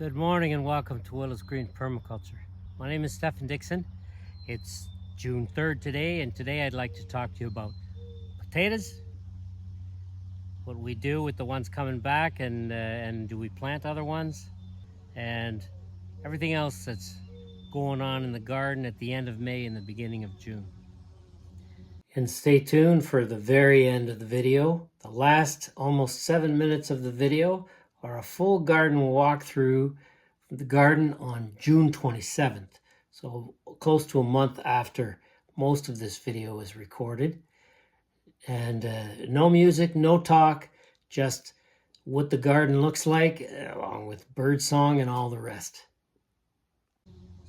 Good morning and welcome to Willow's Green Permaculture. My name is Stephen Dixon. It's June 3rd today, and today I'd like to talk to you about potatoes, what we do with the ones coming back, and do we plant other ones, and everything else that's going on in the garden at the end of May and the beginning of June. And stay tuned for the very end of the video. The last almost 7 minutes of the video are a full garden walkthrough from the garden on June 27th. So close to a month after most of this video was recorded. And no music, no talk, just what the garden looks like, along with bird song and all the rest.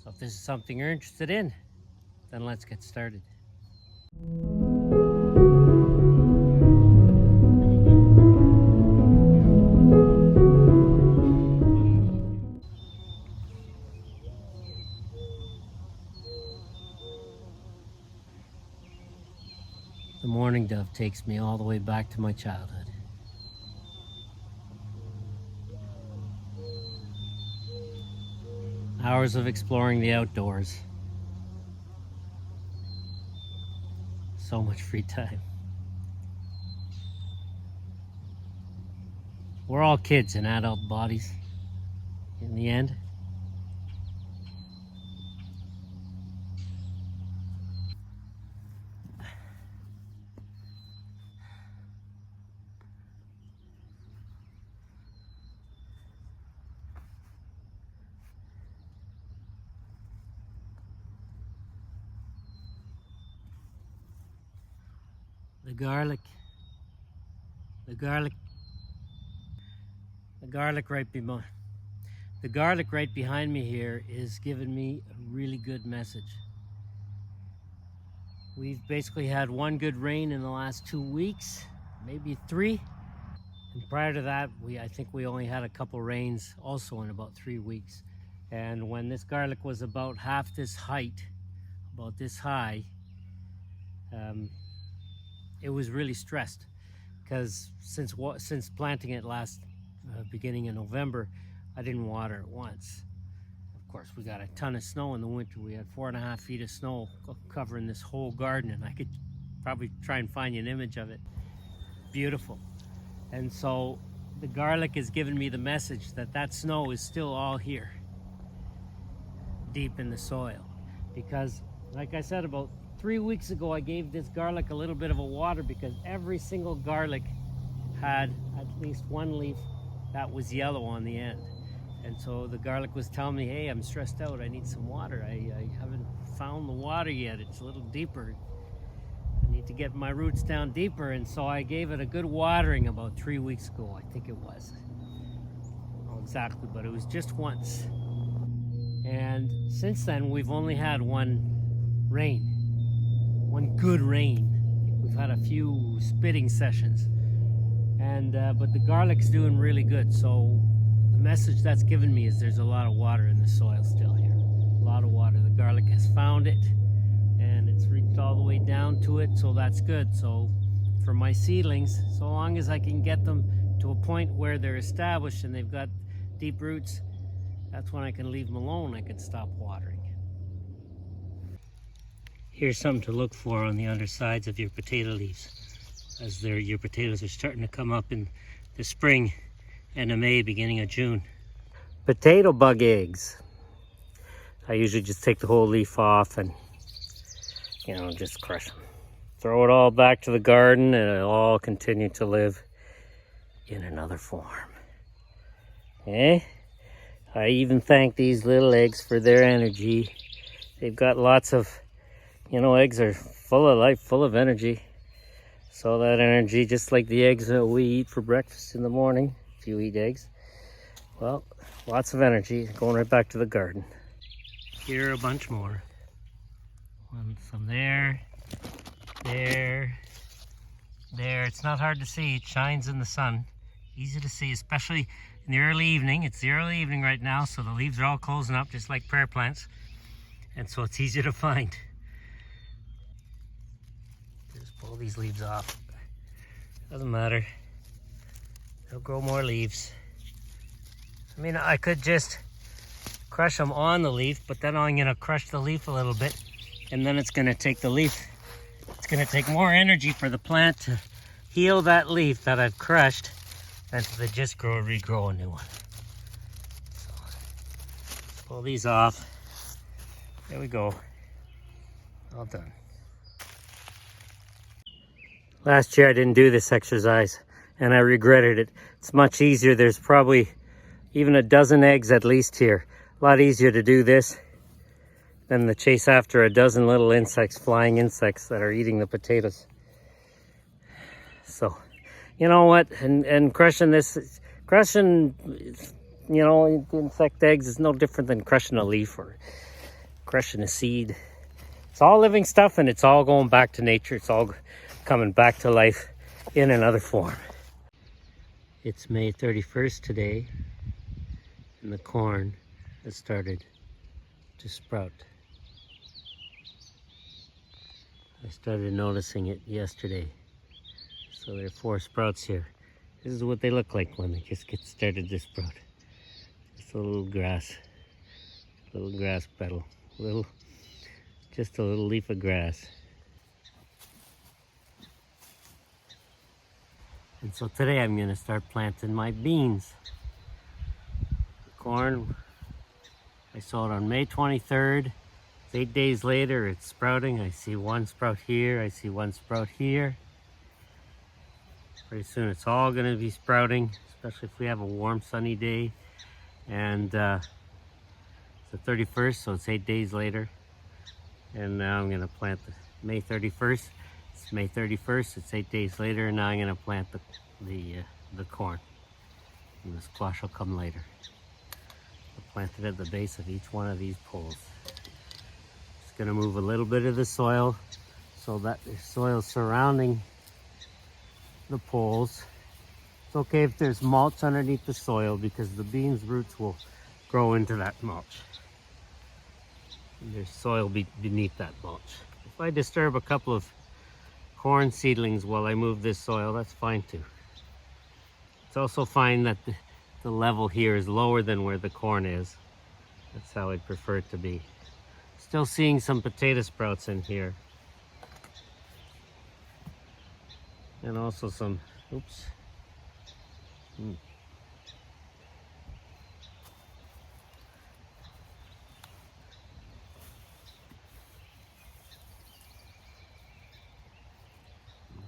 So if this is something you're interested in, then let's get started. The morning dove takes me all the way back to my childhood. Hours of exploring the outdoors. So much free time. We're all kids in adult bodies in the end. The garlic right behind me here is giving me a really good message. We've basically had one good rain in the last 2 weeks, maybe 3. And prior to that, I think we only had a couple rains also in about 3 weeks. And when this garlic was about half this height, about this high, it was really stressed because since planting it last beginning of November, I didn't water it once. Of course, we got a ton of snow in the winter. We had 4.5 feet of snow covering this whole garden, and I could probably try and find you an image of it. Beautiful. And so the garlic is giving me the message that snow is still all here, deep in the soil. Because, like I said, about 3 weeks ago, I gave this garlic a little bit of a water because every single garlic had at least one leaf that was yellow on the end. And so the garlic was telling me, hey, I'm stressed out, I need some water. I haven't found the water yet, it's a little deeper. I need to get my roots down deeper. And so I gave it a good watering about 3 weeks ago, I think it was. I don't know exactly, but it was just once. And since then, we've only had one good rain. We've had a few spitting sessions, and but the garlic's doing really good. So the message that's given me is there's a lot of water in the soil still here. A lot of water. The garlic has found it, and it's reached all the way down to it, so that's good. So for my seedlings, so long as I can get them to a point where they're established and they've got deep roots, that's when I can leave them alone. I can stop watering. Here's something to look for on the undersides of your potato leaves, as your potatoes are starting to come up in the spring, end of May, beginning of June. Potato bug eggs. I usually just take the whole leaf off and, just crush them. Throw it all back to the garden, and it'll all continue to live in another form. I even thank these little eggs for their energy. They've got lots of, eggs are full of life, full of energy. So that energy, just like the eggs that we eat for breakfast in the morning, if you eat eggs, well, lots of energy going right back to the garden. Here are a bunch more. One from there. It's not hard to see. It shines in the sun. Easy to see, especially in the early evening. It's the early evening right now, so the leaves are all closing up, just like prayer plants. And so it's easy to find. Just pull these leaves off. Doesn't matter. They'll grow more leaves. I mean, I could just crush them on the leaf, but then I'm gonna crush the leaf a little bit, and then it's gonna take the leaf, it's gonna take more energy for the plant to heal that leaf that I've crushed than to just regrow a new one. So, pull these off. There we go. All done. Last year I didn't do this exercise and I regretted it. It's much easier. There's probably even a dozen eggs at least here. A lot easier to do this than to chase after a dozen little insects, flying insects that are eating the potatoes. So, you know what? And crushing this, you know, insect eggs is no different than crushing a leaf or crushing a seed. It's all living stuff and it's all going back to nature. It's all coming back to life in another form. It's May 31st today, and the corn has started to sprout. I started noticing it yesterday. So there are 4 sprouts here. This is what they look like when they just get started to sprout. Just a little grass petal, just a little leaf of grass. And so today I'm going to start planting my beans. The corn, I sowed on May 23rd. It's 8 days later, it's sprouting. I see one sprout here, I see one sprout here. Pretty soon it's all going to be sprouting, especially if we have a warm sunny day. And it's the 31st, so it's 8 days later. And now I'm going to plant the May 31st. It's May 31st, it's 8 days later, and now I'm going to plant the corn. And the squash will come later. I'll plant it at the base of each one of these poles. Just going to move a little bit of the soil so that the soil surrounding the poles. It's okay if there's mulch underneath the soil because the beans' roots will grow into that mulch. And there's soil beneath that mulch. If I disturb a couple of corn seedlings while I move this soil, that's fine too. It's also fine that the level here is lower than where the corn is. That's how I'd prefer it to be. Still seeing some potato sprouts in here. And also some, oops.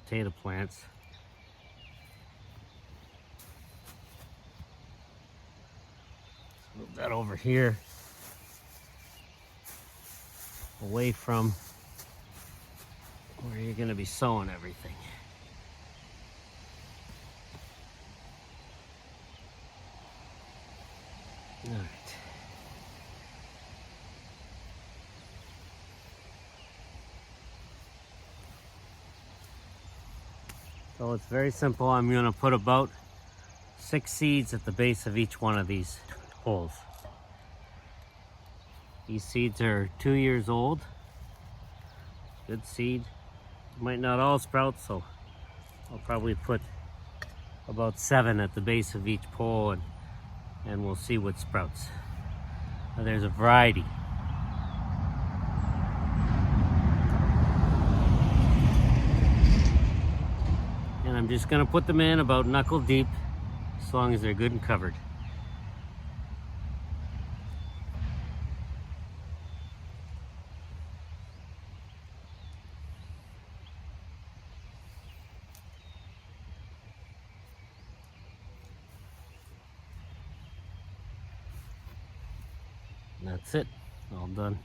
Potato plants. Move that over here, away from where you're going to be sowing everything. All right. So it's very simple. I'm going to put about 6 seeds at the base of each one of these holes. These seeds are 2 years old. Good seed. Might not all sprout, so I'll probably put about 7 at the base of each pole and we'll see what sprouts. Now there's a variety. And I'm just going to put them in about knuckle deep as long as they're good and covered. That's it, all done.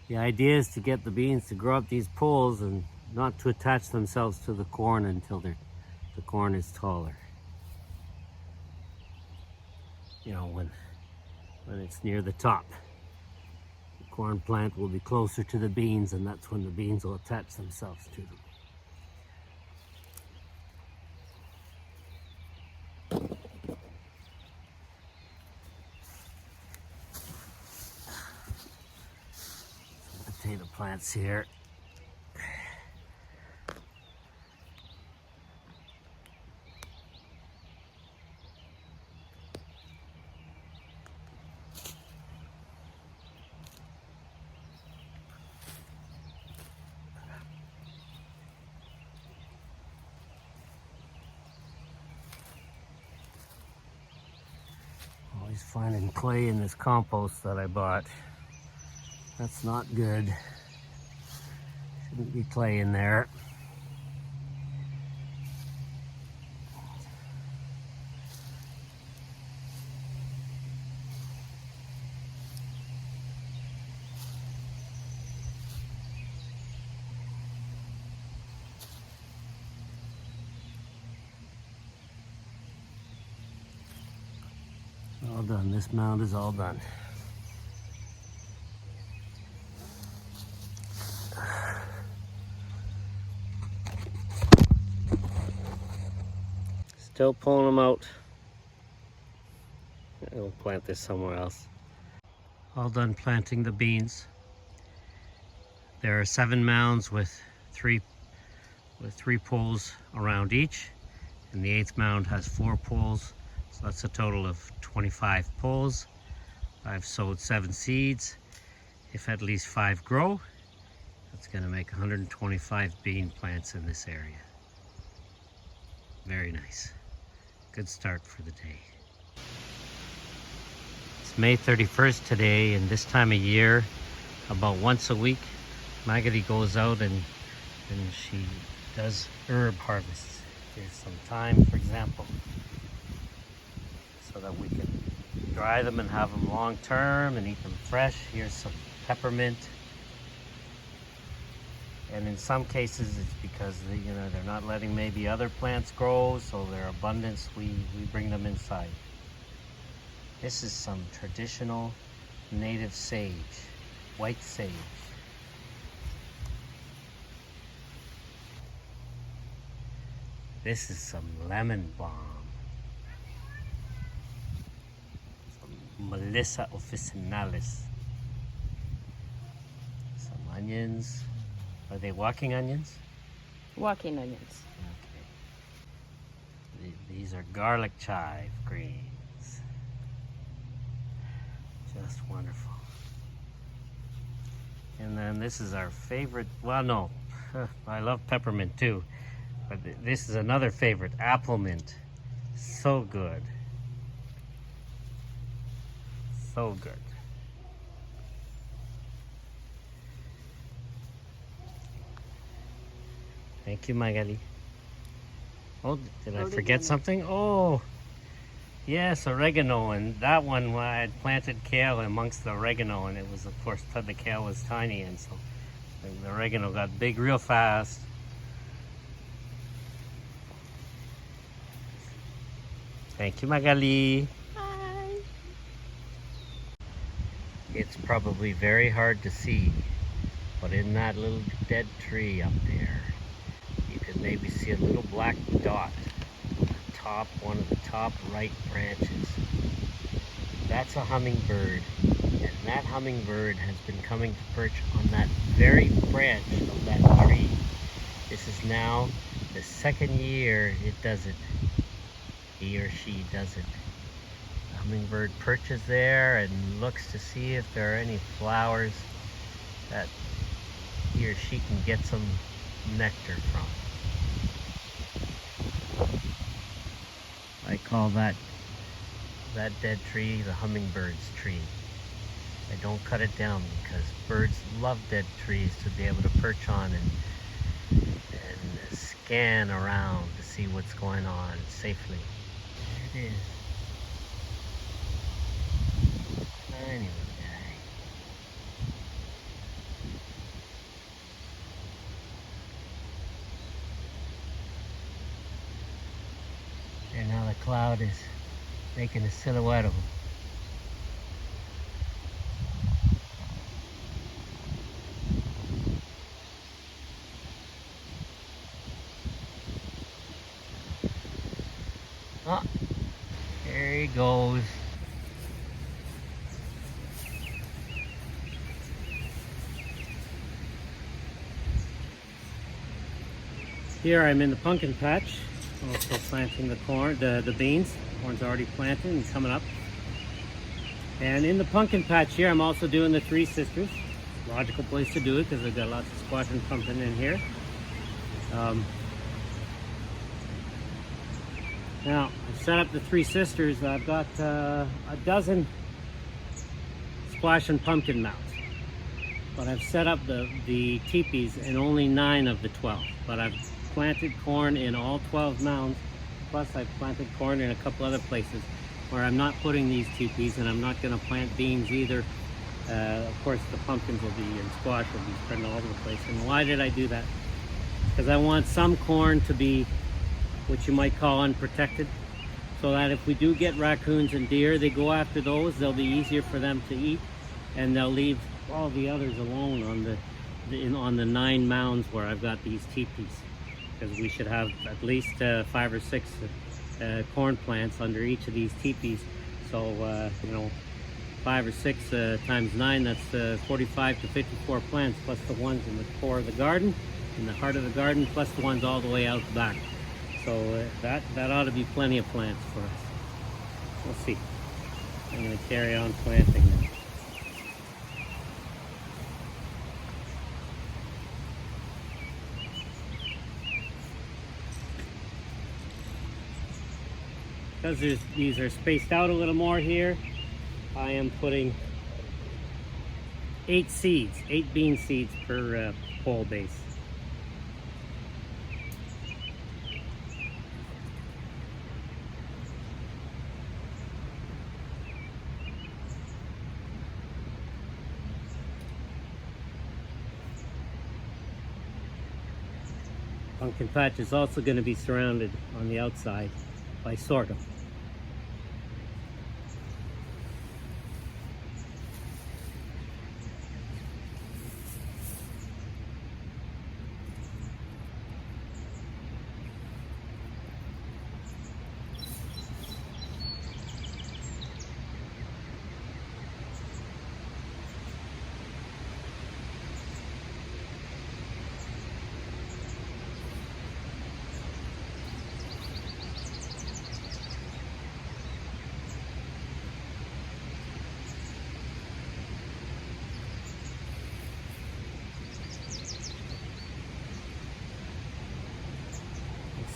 The idea is to get the beans to grow up these poles and not to attach themselves to the corn until the corn is taller. You know, when it's near the top, the corn plant will be closer to the beans, and that's when the beans will attach themselves to them. Some potato plants here. Always finding clay in this compost that I bought. That's not good. Shouldn't be clay in there. All done. This mound is all done. Still pulling them out. I'll plant this somewhere else. All done planting the beans. There are 7 mounds with three poles around each, and the 8th mound has 4 poles. So that's a total of 25 poles. I've sowed 7 seeds. If at least 5 grow, that's going to make 125 bean plants in this area. Very nice. Good start for the day. It's May 31st today, and this time of year, about once a week, Maggie goes out and she does herb harvests. Here's some thyme, for example, so that we can dry them and have them long term and eat them fresh. Here's some peppermint. And in some cases it's because they're not letting maybe other plants grow, so their abundance, we bring them inside. This is some traditional native sage, white sage. This is some lemon balm. Some Melissa officinalis. Some onions. Are they walking onions? Walking onions. Okay. These are garlic chive greens. Just wonderful. And then this is our favorite, well, no, I love peppermint too, but this is another favorite, apple mint. So good. So good. Thank you, Magali. Oh, did I forget something? Oh, yes, oregano. And that one, I had planted kale amongst the oregano, and it was, of course, the kale was tiny, and so the oregano got big real fast. Thank you, Magali. Hi. It's probably very hard to see, but in that little dead tree up there, you can maybe see a little black dot on the top, one of the top right branches. That's a hummingbird, and that hummingbird has been coming to perch on that very branch of that tree. This is now the 2nd year it does it. He or she does it. The hummingbird perches there and looks to see if there are any flowers that he or she can get some nectar from. I call that dead tree the hummingbird's tree. I don't cut it down because birds love dead trees to be able to perch on and scan around to see what's going on safely. There it is. Tiny little guy. now the cloud is making a silhouette of them. Oh, there he goes. Here I'm in the pumpkin patch, also planting the corn, the beans. Corn's already planted and coming up. And in the pumpkin patch here, I'm also doing the Three Sisters. Logical place to do it because I've got lots of squash and pumpkin in here. Now, I've set up the Three Sisters. I've got a dozen squash and pumpkin mounds. But I've set up the teepees in only 9 of the 12. But I've planted corn in all 12 mounds. Plus I've planted corn in a couple other places where I'm not putting these teepees, and I'm not going to plant beans either. Of course the pumpkins will be, and squash will be spreading all over the place. And why did I do that? Because I want some corn to be what you might call unprotected, so that if we do get raccoons and deer, they go after those, they'll be easier for them to eat, and they'll leave all the others alone on the 9 mounds where I've got these teepees. Because we should have at least 5 or 6 corn plants under each of these teepees. So, 5 or 6 times 9, that's 45 to 54 plants, plus the ones in the core of the garden, in the heart of the garden, plus the ones all the way out the back. So that ought to be plenty of plants for us. We'll see. I'm going to carry on planting them. Because these are spaced out a little more here, I am putting 8 seeds, 8 bean seeds per pole base. Pumpkin patch is also going to be surrounded on the outside by sorghum.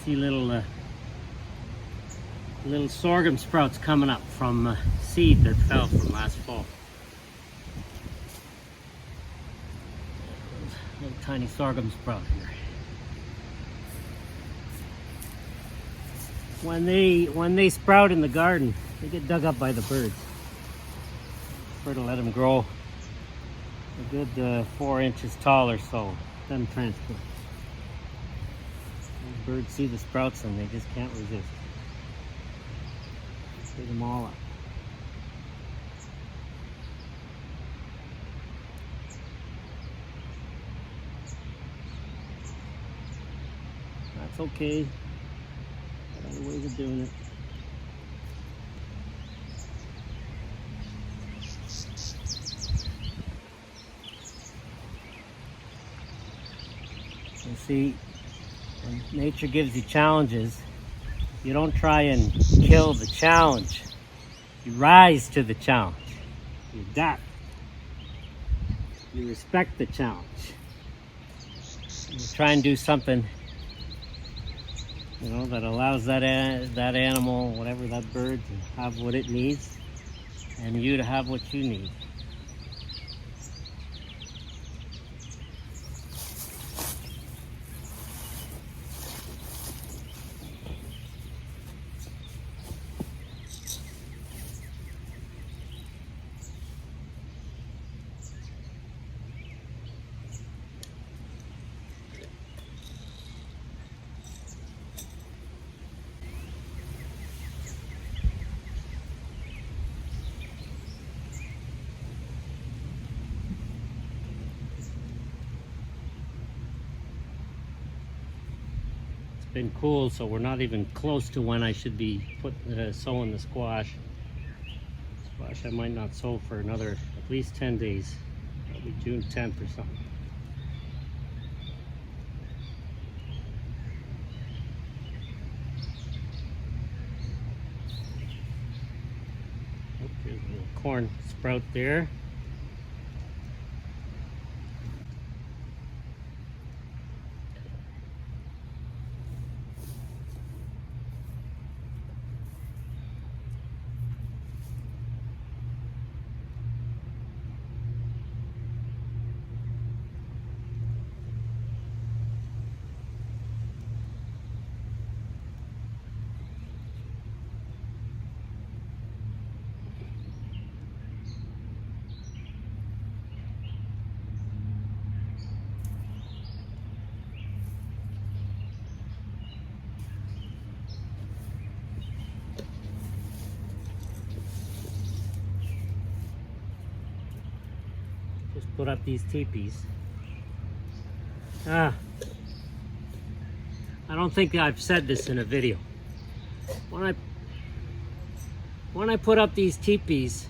See little sorghum sprouts coming up from seed that fell from last fall. Little tiny sorghum sprout here. When they sprout in the garden, they get dug up by the birds. Prefer to let them grow a good 4 inches tall or so, then transplant. Birds see the sprouts and they just can't resist. Dig them all up. That's okay. Got other ways of doing it. You see, when nature gives you challenges, you don't try and kill the challenge. You rise to the challenge. You adapt. You respect the challenge. You try and do something, that allows that animal, whatever that bird, to have what it needs, and you to have what you need. been cool, so we're not even close to when I should be sowing the squash. Squash I might not sow for another at least 10 days, probably June 10th or something. Oh, there's a little corn sprout there. Just put up these teepees. I don't think I've said this in a video. When I put up these teepees,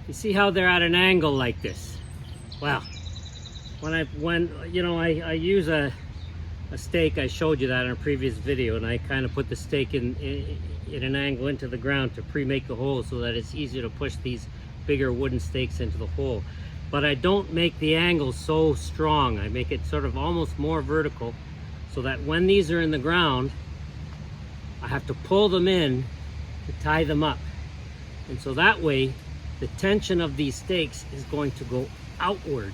you see how they're at an angle like this? Well, when I use a stake, I showed you that in a previous video, and I kind of put the stake in an angle into the ground to pre-make the hole so that it's easier to push these bigger wooden stakes into the hole. But I don't make the angle so strong. I make it sort of almost more vertical so that when these are in the ground, I have to pull them in to tie them up. And so that way, the tension of these stakes is going to go outward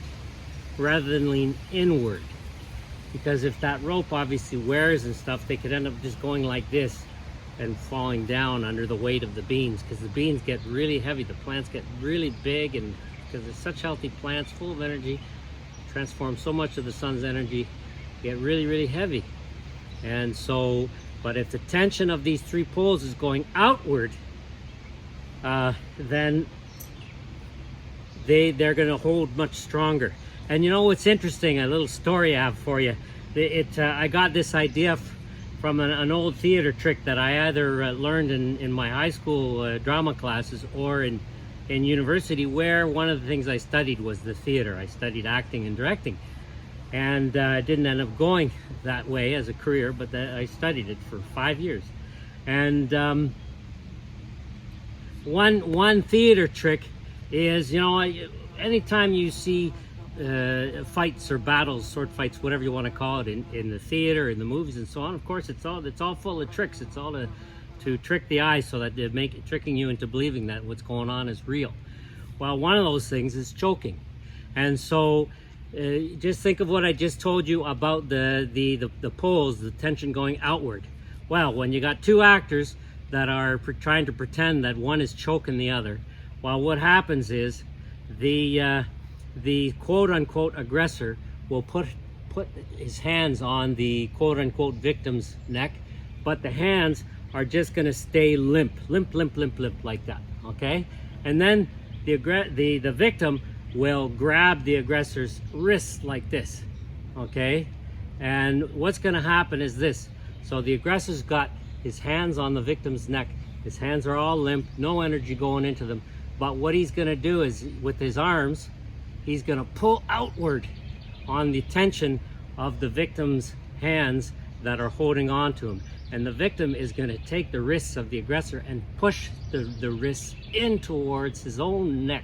rather than lean inward. Because if that rope obviously wears and stuff, they could end up just going like this and falling down under the weight of the beans, because the beans get really heavy. The plants get really big, and because they're such healthy plants, full of energy, transform so much of the sun's energy, get really, really heavy. And so, but if the tension of these three poles is going outward, then they're going to hold much stronger. And you know what's interesting? A little story I have for you. I got this idea from an old theater trick that I either learned in my high school drama classes or in university, where one of the things I studied was the theater. I studied acting and directing, and didn't end up going that way as a career, but I studied it for 5 years. And one theater trick is, anytime you see fights or battles, sword fights, whatever you want to call it, in the theater, in the movies, and so on, of course, it's all full of tricks. It's all to trick the eye so that they make it, tricking you into believing that what's going on is real. Well, one of those things is choking. And so just think of what I just told you about the poles, the tension going outward. Well, when you got two actors that are trying to pretend that one is choking the other, well, what happens is the quote-unquote aggressor will put his hands on the quote-unquote victim's neck, but the hands are just going to stay limp like that, okay? And then the victim will grab the aggressor's wrists like this, okay? And what's going to happen is this. So the aggressor's got his hands on the victim's neck. His hands are all limp, no energy going into them. But what he's going to do is, with his arms, he's going to pull outward on the tension of the victim's hands that are holding on to him. And the victim is going to take the wrists of the aggressor and push the wrists in towards his own neck.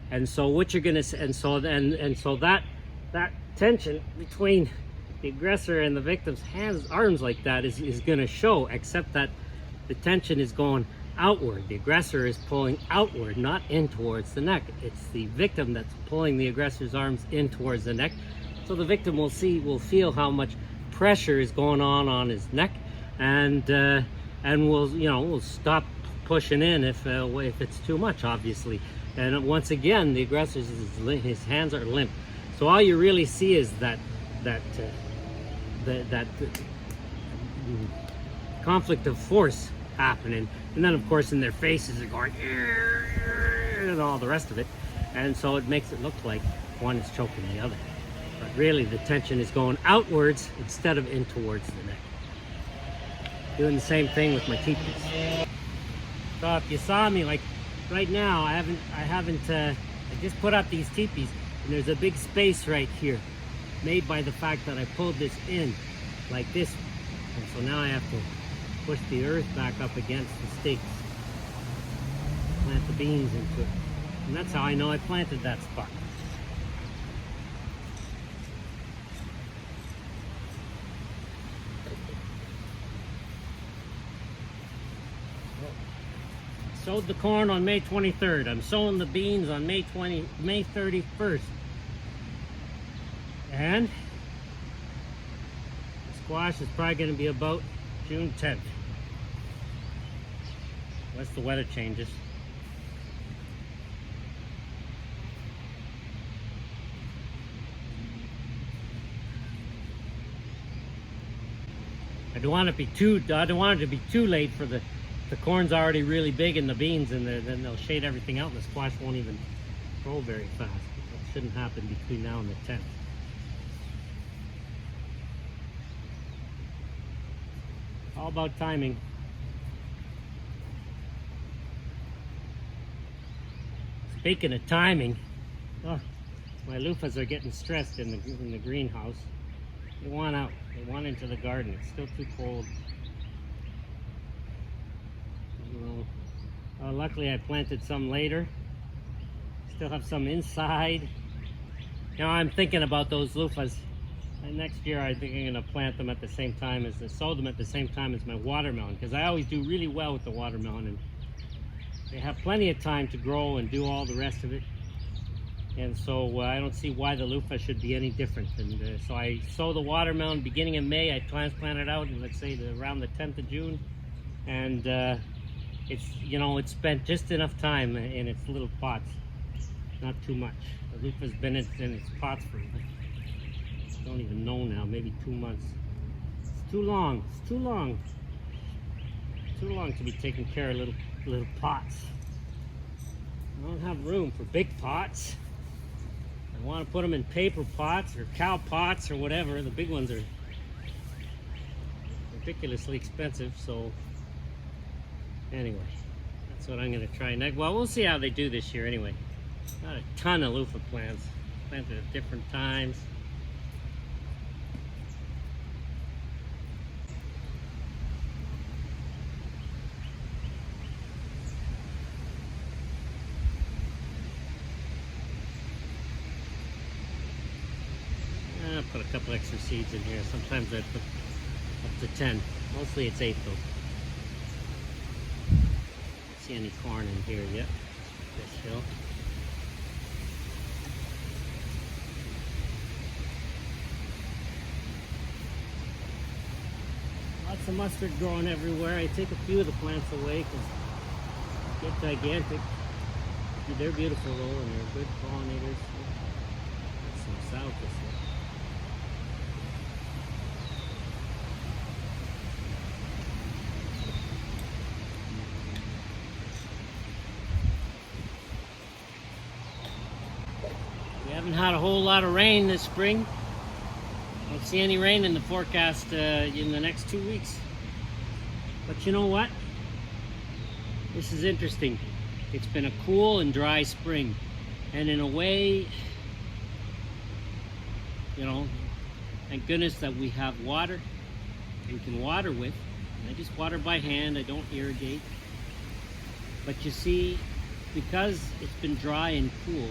And so what you're going to, and so that tension between the aggressor and the victim's arms like that is going to show, except that the tension is going outward. The aggressor is pulling outward, not in towards the neck. It's the victim that's pulling the aggressor's arms in towards the neck. So the victim will feel how much pressure is going on his neck, and we'll stop pushing in if it's too much, obviously. And once again, the aggressor's his hands are limp. So all you really see is that conflict of force happening, and then of course in their faces are going and all the rest of it, and so it makes it look like one is choking the other. But really the tension is going outwards instead of in towards the neck. Doing the same thing with my teepees. So if you saw me, like right now, I just put up these teepees, and there's a big space right here made by the fact that I pulled this in like this. And so now I have to push the earth back up against the stakes, plant the beans into it. And that's how I know I planted that spot. Sowed the corn on May 23rd. I'm sowing the beans on May 31st. And the squash is probably going to be about June 10th. Unless the weather changes. I don't want it to be too late for the corn's already really big in the beans, and then they'll shade everything out and the squash won't even grow very fast. That shouldn't happen between now and the 10th. All about timing. Speaking of timing, oh, my loofahs are getting stressed in the greenhouse. They want out. They want into the garden. It's still too cold. Luckily I planted some later. Still have some inside. Now I'm thinking about those loofahs. And next year I think I'm going to plant them at the same time sow them at the same time as my watermelon, because I always do really well with the watermelon, and they have plenty of time to grow and do all the rest of it. And so I don't see why the loofah should be any different. And so I sow the watermelon beginning of May. I transplant it out, and let's say around the 10th of June. And it's spent just enough time in its little pots, not too much. The loofah's been in its pots for, I don't even know now, maybe 2 months. It's too long. It's too long. Too long to be taking care of little pots. I don't have room for big pots. I want to put them in paper pots or cow pots or whatever. The big ones are ridiculously expensive, so anyway, that's what I'm going to try next. Well, we'll see how they do this year anyway. Got a ton of loofah plants, planted at different times. I'll put a couple extra seeds in here. Sometimes I put up to 10. Mostly it's 8 though. See any corn in here yet? This hill. Lots of mustard growing everywhere. I take a few of the plants away because they get gigantic. They're beautiful though, and they're good pollinators. That's some south this way. We haven't had a whole lot of rain this spring. Don't see any rain in the forecast in the next 2 weeks. But you know what? This is interesting. It's been a cool and dry spring. And in a way, thank goodness that we have water we can water with. And I just water by hand. I don't irrigate. But you see, because it's been dry and cool,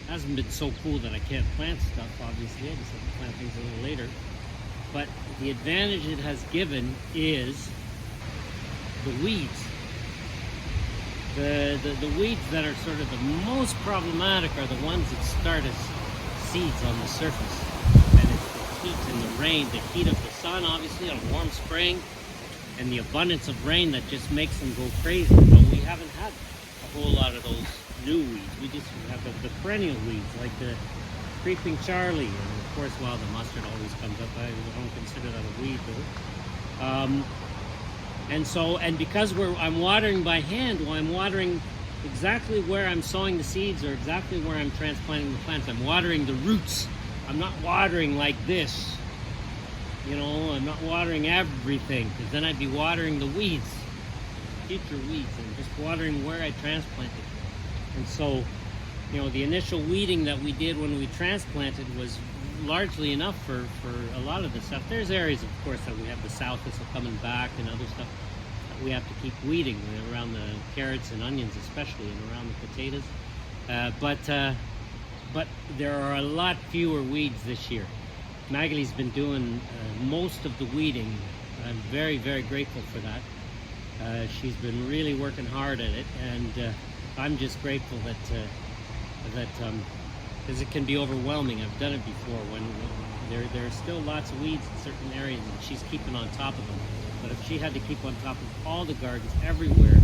it hasn't been so cool that I can't plant stuff, obviously. I just have to plant things a little later. But the advantage it has given is the weeds. The weeds that are sort of the most problematic are the ones that start as seeds on the surface. And it's the heat and the rain, the heat of the sun, obviously, on a warm spring, and the abundance of rain that just makes them go crazy. But we haven't had a whole lot of those new weeds. We just have the perennial weeds, like the creeping Charlie, and of course, well, the mustard always comes up. I don't consider that a weed though. And because I'm watering by hand, well, I'm watering exactly where I'm sowing the seeds or exactly where I'm transplanting the plants. I'm watering the roots. I'm not watering like this. You know, I'm not watering everything, because then I'd be watering the weeds, future weeds, and just watering where I transplanted. And so, you know, the initial weeding that we did when we transplanted was largely enough for a lot of the stuff. There's areas, of course, that we have the south thistle coming back and other stuff that we have to keep weeding around the carrots and onions especially, and around the potatoes. But there are a lot fewer weeds this year. Magalie's been doing most of the weeding. I'm very, very grateful for that. She's been really working hard at it, and I'm just grateful that because it can be overwhelming. I've done it before when there are still lots of weeds in certain areas, and she's keeping on top of them. But if she had to keep on top of all the gardens everywhere,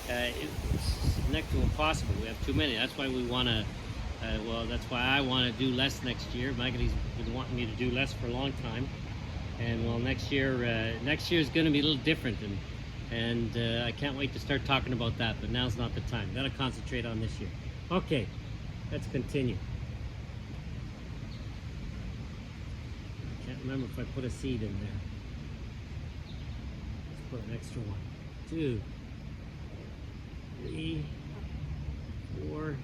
it's next to impossible. We have too many. That's why we want to. Well, that's why I want to do less next year. Magalie's been wanting me to do less for a long time, and well, next year is going to be a little different, and I can't wait to start talking about that. But now's not the time. Got to concentrate on this year. Okay, let's continue. I can't remember if I put a seed in there. Let's put an extra one. 2, 3, 4.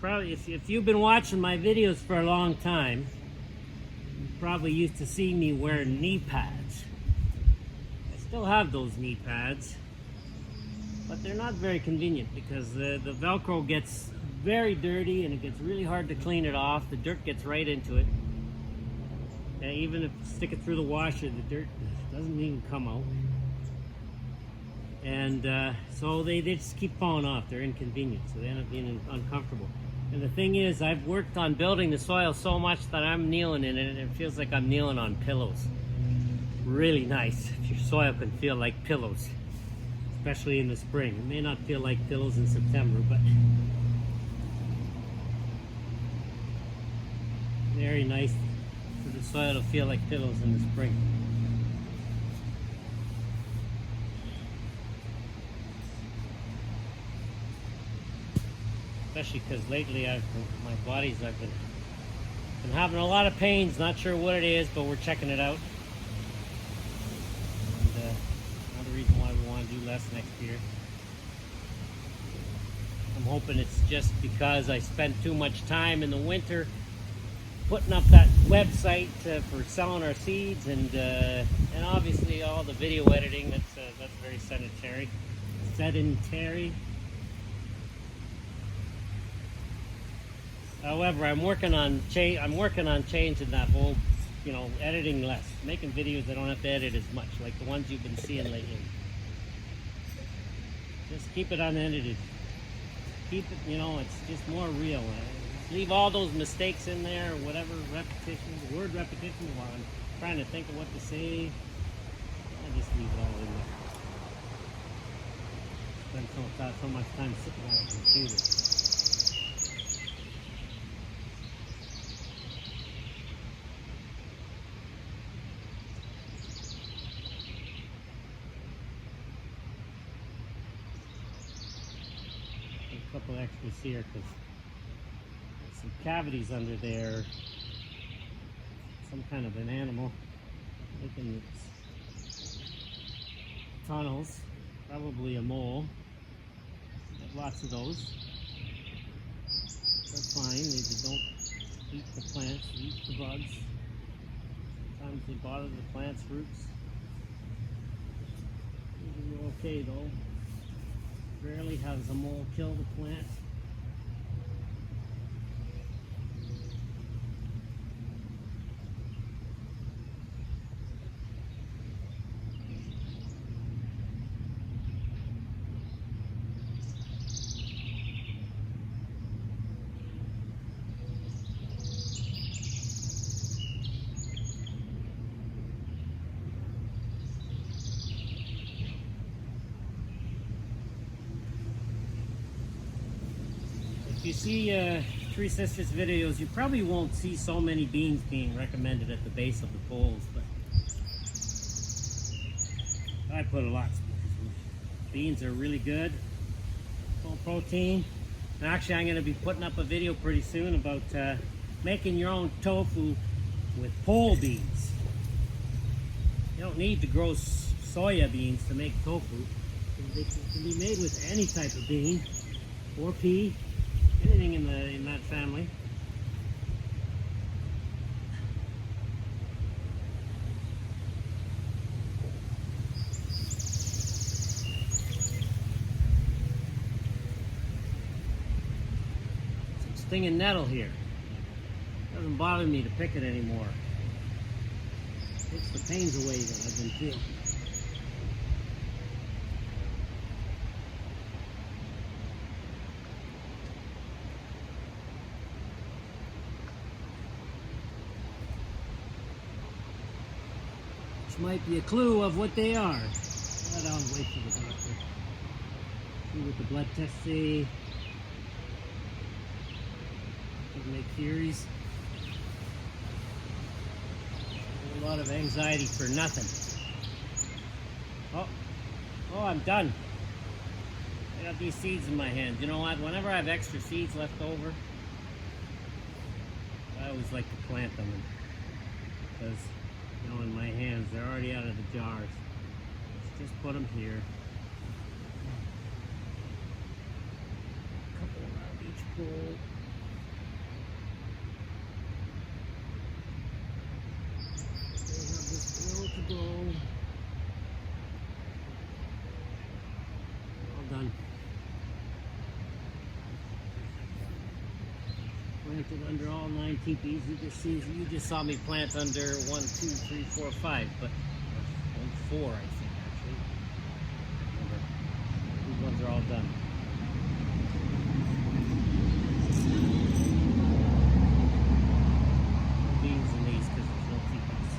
Probably, if you've been watching my videos for a long time, you probably used to see me wearing knee pads. I still have those knee pads, but they're not very convenient because the Velcro gets very dirty and it gets really hard to clean it off. The dirt gets right into it. And even if you stick it through the washer, the dirt doesn't even come out. And so they just keep falling off. They're inconvenient, so they end up being uncomfortable. And the thing is, I've worked on building the soil so much that I'm kneeling in it, and it feels like I'm kneeling on pillows. Really nice if your soil can feel like pillows, especially in the spring. It may not feel like pillows in September, but very nice for the soil to feel like pillows in the spring. Especially because lately I've been having a lot of pains. Not sure what it is, but we're checking it out. And another reason why we want to do less next year. I'm hoping it's just because I spent too much time in the winter putting up that website for selling our seeds, and obviously all the video editing. That's very sedentary. However, I'm working on changing that whole, editing less, making videos I don't have to edit as much, like the ones you've been seeing lately. Just keep it unedited. Keep it, it's just more real. Leave all those mistakes in there, or whatever word repetition while I'm trying to think of what to say. I just leave it all in there. Spend so much time sitting on the computer. A couple extras here because there's some cavities under there. Some kind of an animal making its tunnels. Probably a mole. We have lots of those. That's fine. They don't eat the plants, they eat the bugs. Sometimes they bother the plant's roots. These are okay though. Rarely has a mole kill the plant. you see Three Sisters videos, you probably won't see so many beans being recommended at the base of the poles, but I put a lot. Beans are really good, full protein. And actually, I'm going to be putting up a video pretty soon about making your own tofu with pole beans. You don't need to grow soya beans to make tofu. They can be made with any type of bean or pea, anything in that family. Some stinging nettle here. Doesn't bother me to pick it anymore. Takes the pains away that I've been feeling. Might be a clue of what they are. But I'll wait for the doctor. See what the blood tests say. Could make theories. A lot of anxiety for nothing. Oh, I'm done. I got these seeds in my hand. You know what? Whenever I have extra seeds left over, I always like to plant them because, you know, in my hands, they're already out of the jars. Let's just put them here. A couple around each pole. They have this row to go. All done. Planted under all 9 teepees. You just saw me plant under 1, 2, 3, 4, 5, but 4, I think, actually. Remember, these ones are all done. No beans in these because there's no teepees.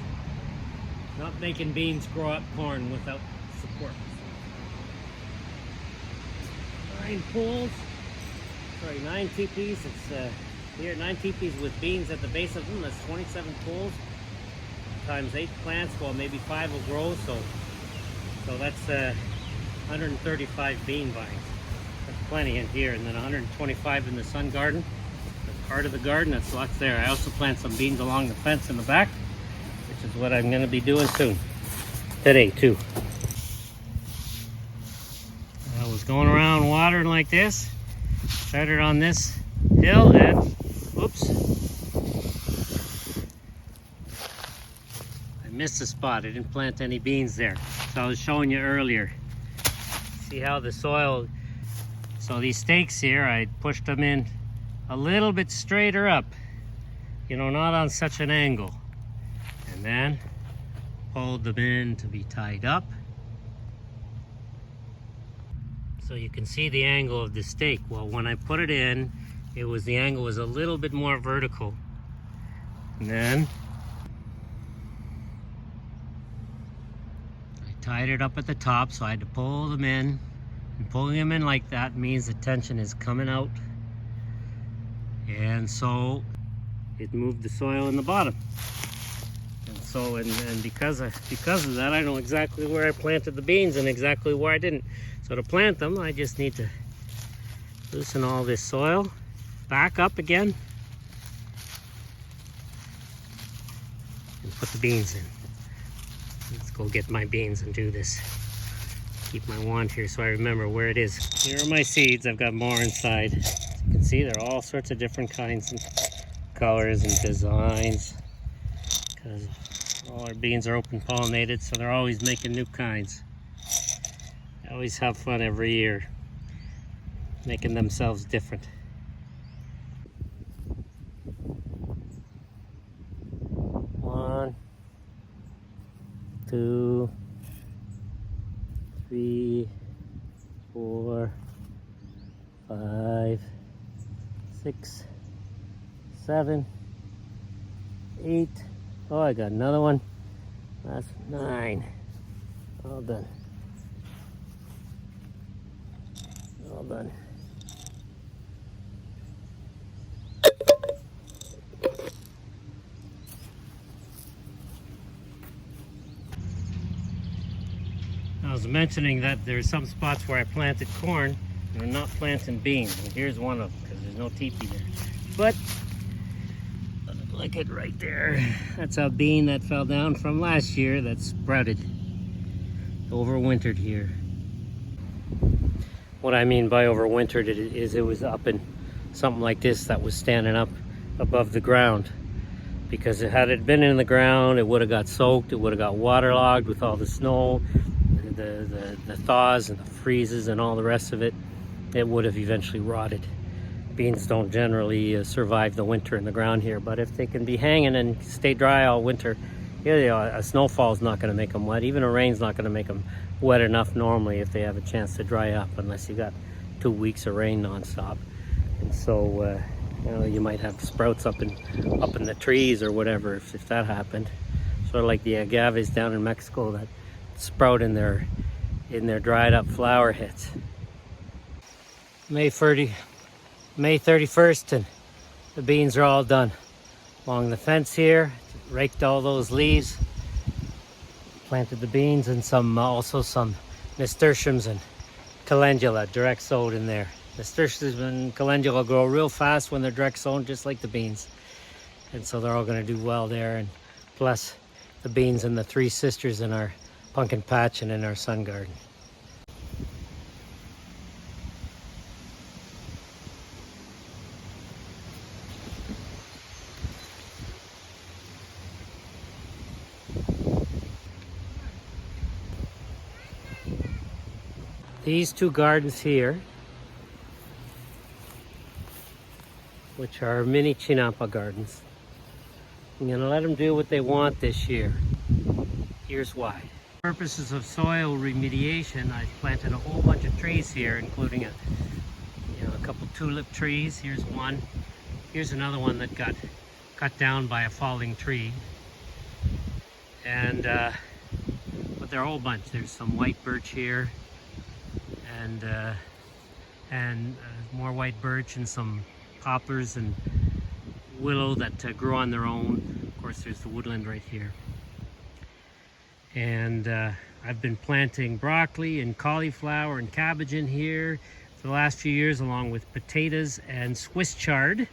Not making beans grow up corn without support. 9 poles. Sorry, 9 teepees. It's here, 9 teepees with beans at the base of them. That's 27 poles times 8 plants. Well, maybe 5 will grow, so that's 135 bean vines. That's plenty in here, and then 125 in the sun garden. That's part of the garden. That's lots there. I also plant some beans along the fence in the back, which is what I'm going to be doing soon. Today, too. I was going around watering like this. Started on this hill and oops. I missed a spot. I didn't plant any beans there. So I was showing you earlier. See how the soil, so these stakes here, I pushed them in a little bit straighter up. You know, not on such an angle. And then pulled them in to be tied up. So you can see the angle of the stake. Well, when I put it in, the angle was a little bit more vertical. And then I tied it up at the top, so I had to pull them in. And pulling them in like that means the tension is coming out. And so it moved the soil in the bottom. And so, and because of that, I know exactly where I planted the beans and exactly where I didn't. So to plant them, I just need to loosen all this soil. Back up again and put the beans in. Let's go get my beans and do this. Keep my wand here so I remember where it is. Here are my seeds. I've got more inside. As you can see, they're all sorts of different kinds and colors and designs because all our beans are open pollinated, so they're always making new kinds. They always have fun every year making themselves different. 1, 2, 3, 4, 5, 6, 7, 8. Oh, I got another one. That's 9. All done. All done. was mentioning that there's some spots where I planted corn and I'm not planting beans. And here's one of them because there's no teepee there. But look at right there. That's a bean that fell down from last year that sprouted. Overwintered here. What I mean by overwintered is it was up in something like this that was standing up above the ground. Because had it been in the ground, it would have got soaked, it would have got waterlogged with all the snow, the thaws and the freezes and all the rest of it. It would have eventually rotted. Beans don't generally survive the winter in the ground here, but if they can be hanging and stay dry all winter, a snowfall is not going to make them wet. Even a rain's not going to make them wet enough normally if they have a chance to dry up, unless you got 2 weeks of rain nonstop. And so you might have sprouts up in the trees or whatever if that happened. Sort of like the agaves down in Mexico that sprout in their dried up flower heads. May 31st and the beans are all done. Along the fence here, raked all those leaves, planted the beans and also some nasturtiums and calendula direct sowed in there. Nasturtiums and calendula grow real fast when they're direct sown, just like the beans. And so they're all going to do well there. And plus the beans and the three sisters in our pumpkin patch and in our sun garden. These two gardens here, which are mini chinampa gardens, I'm going to let them do what they want this year. Here's why. For purposes of soil remediation, I've planted a whole bunch of trees here, including a couple tulip trees. Here's one. Here's another one that got cut down by a falling tree. And but there are a whole bunch. There's some white birch here, and more white birch and some poplars and willow that grow on their own. Of course, there's the woodland right here. And I've been planting broccoli and cauliflower and cabbage in here for the last few years, along with potatoes and Swiss chard.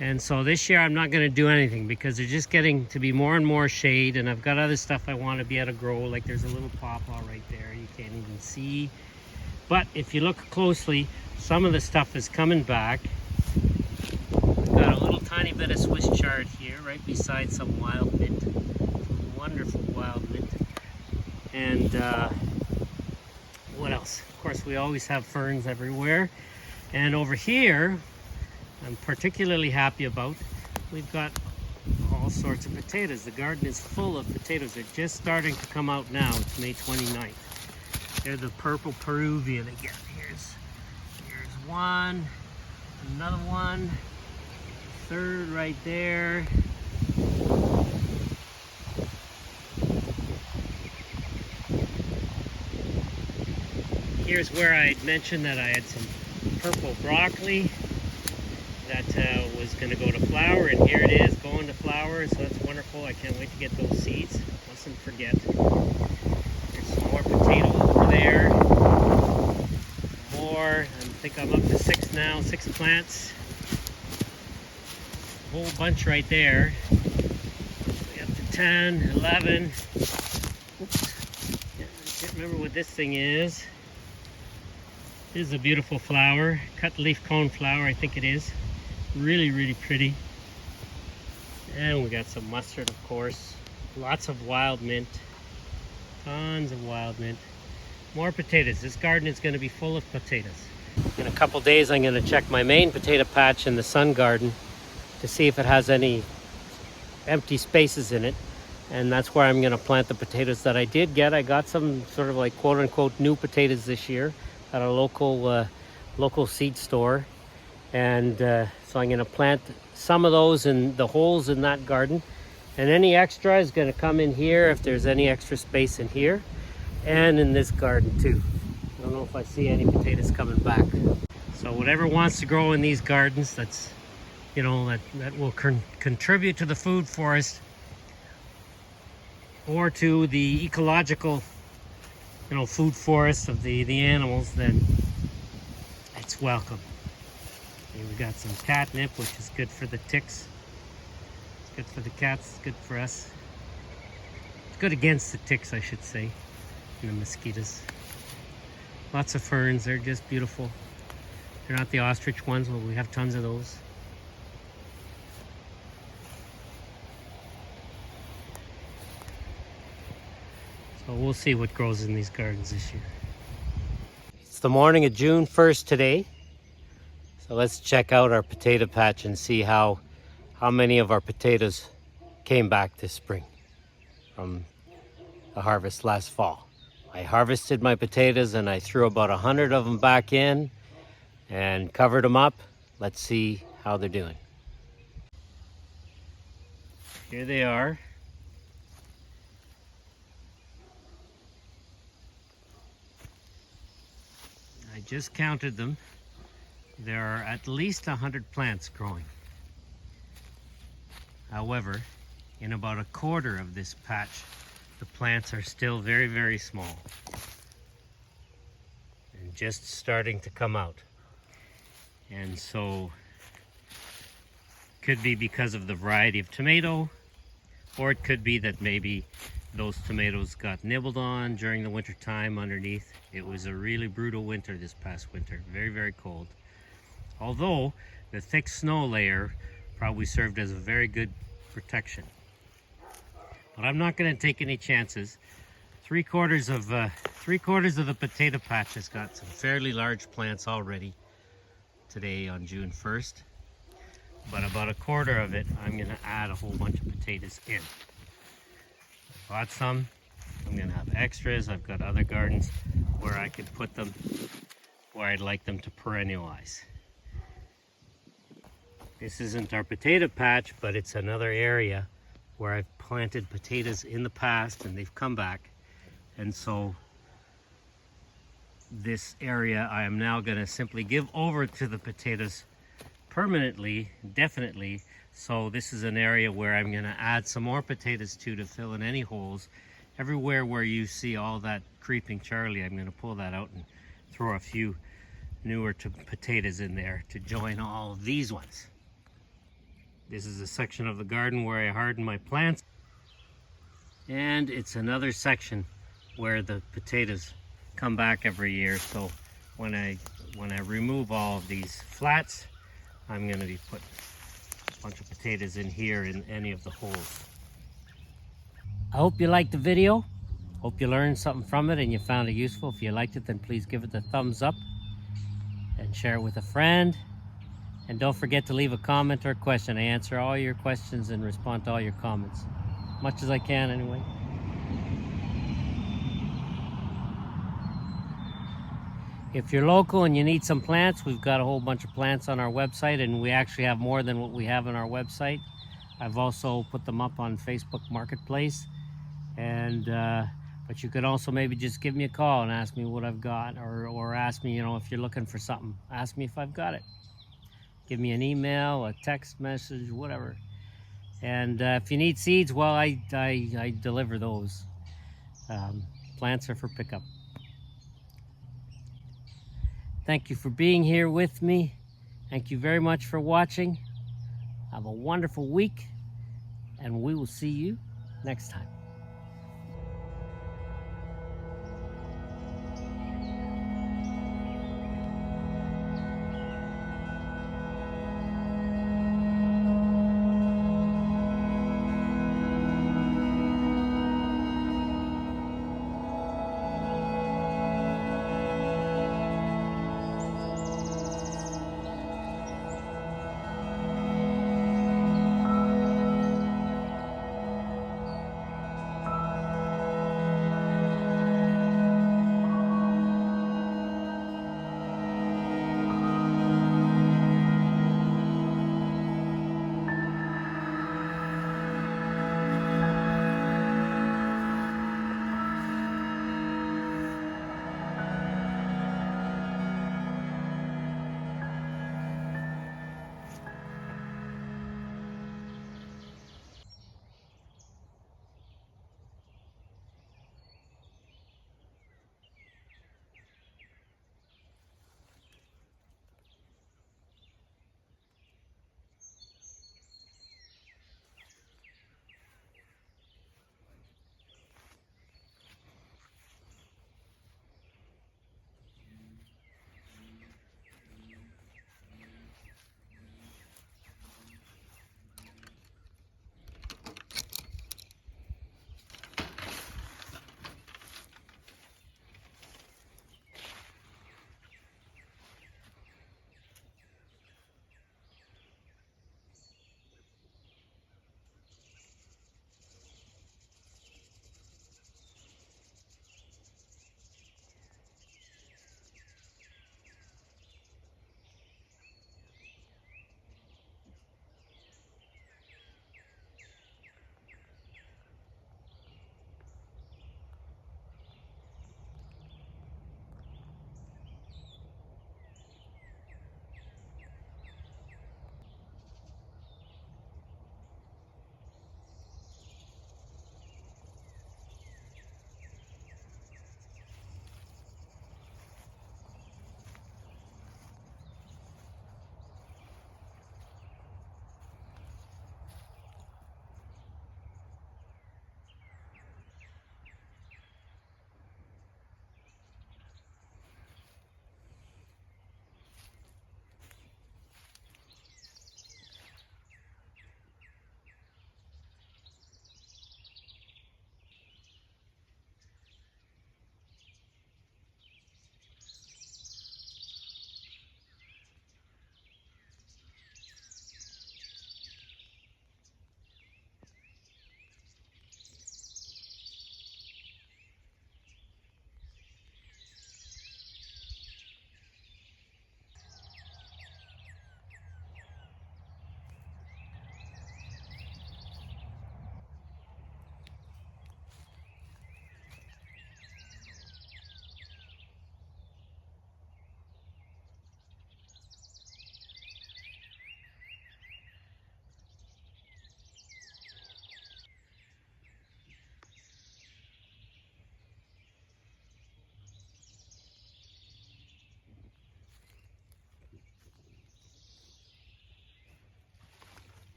And so this year I'm not going to do anything because they're just getting to be more and more shade, and I've got other stuff I want to be able to grow. Like there's a little pawpaw right there you can't even see. But if you look closely, some of the stuff is coming back. Got a little tiny bit of Swiss chard here right beside some wild mint. Some wonderful wild mint. And what else? Of course, we always have ferns everywhere. And over here, I'm particularly happy about, we've got all sorts of potatoes. The garden is full of potatoes. They're just starting to come out now. It's May 29th. They're the purple Peruvian again. Here's one, another one, third right there. Here's where I mentioned that I had some purple broccoli that was going to go to flower, and here it is going to flower, so that's wonderful. I can't wait to get those seeds. Mustn't forget. There's some more potatoes over there. More. I think I'm up to 6 now, 6 plants. A whole bunch right there. Up to 10, 11. Oops. Yeah, I can't remember what this thing is. This is a beautiful flower. Cut leaf cone flower, I think it is. Really, really pretty. And we got some mustard, of course. Lots of wild mint. Tons of wild mint. More potatoes. This garden is going to be full of potatoes. In a couple days, I'm going to check my main potato patch in the sun garden to see if it has any empty spaces in it. And that's where I'm going to plant the potatoes that I did get. I got some sort of like quote-unquote new potatoes this year at a local seed store. And so I'm going to plant some of those in the holes in that garden, and any extra is going to come in here if there's any extra space in here, and in this garden too. I don't know if I see any potatoes coming back. So whatever wants to grow in these gardens, that's that will contribute to the food forest or to the ecological food forest of the animals, then it's welcome. And we got some catnip, which is good for the ticks. It's good for the cats, it's good for us. It's good against the ticks, I should say, and the mosquitoes. Lots of ferns, they're just beautiful. They're not the ostrich ones, but we have tons of those. So we'll see what grows in these gardens this year. It's the morning of June 1st today. So let's check out our potato patch and see how many of our potatoes came back this spring from the harvest last fall. I harvested my potatoes and I threw about 100 of them back in and covered them up. Let's see how they're doing. Here they are. I just counted them. There are at least 100 plants growing. However, in about a quarter of this patch, the plants are still very, very small and just starting to come out. And so, could be because of the variety of tomato, or it could be that maybe those tomatoes got nibbled on during the winter time underneath. It was a really brutal winter this past winter, very, very cold. Although the thick snow layer probably served as a very good protection. But I'm not going to take any chances. Three quarters of the potato patch has got some fairly large plants already today on June 1st. But about a quarter of it, I'm going to add a whole bunch of potatoes in. I bought some. I'm going to have extras. I've got other gardens where I could put them where I'd like them to perennialize. This isn't our potato patch, but it's another area where I've planted potatoes in the past and they've come back. And so this area I am now going to simply give over to the potatoes permanently, definitely. So this is an area where I'm going to add some more potatoes to fill in any holes. Everywhere where you see all that creeping Charlie, I'm going to pull that out and throw a few newer potatoes in there to join all of these ones. This is a section of the garden where I harden my plants. And it's another section where the potatoes come back every year. So when I remove all of these flats, I'm going to be putting a bunch of potatoes in here in any of the holes. I hope you liked the video. Hope you learned something from it and you found it useful. If you liked it, then please give it the thumbs up and share it with a friend. And don't forget to leave a comment or a question. I answer all your questions and respond to all your comments. Much as I can anyway. If you're local and you need some plants, we've got a whole bunch of plants on our website, and we actually have more than what we have on our website. I've also put them up on Facebook Marketplace. And but you could also maybe just give me a call and ask me what I've got, or ask me, if you're looking for something, ask me if I've got it. Give me an email, a text message, whatever. And if you need seeds, well, I deliver those. Plants are for pickup. Thank you for being here with me. Thank you very much for watching. Have a wonderful week, and we will see you next time.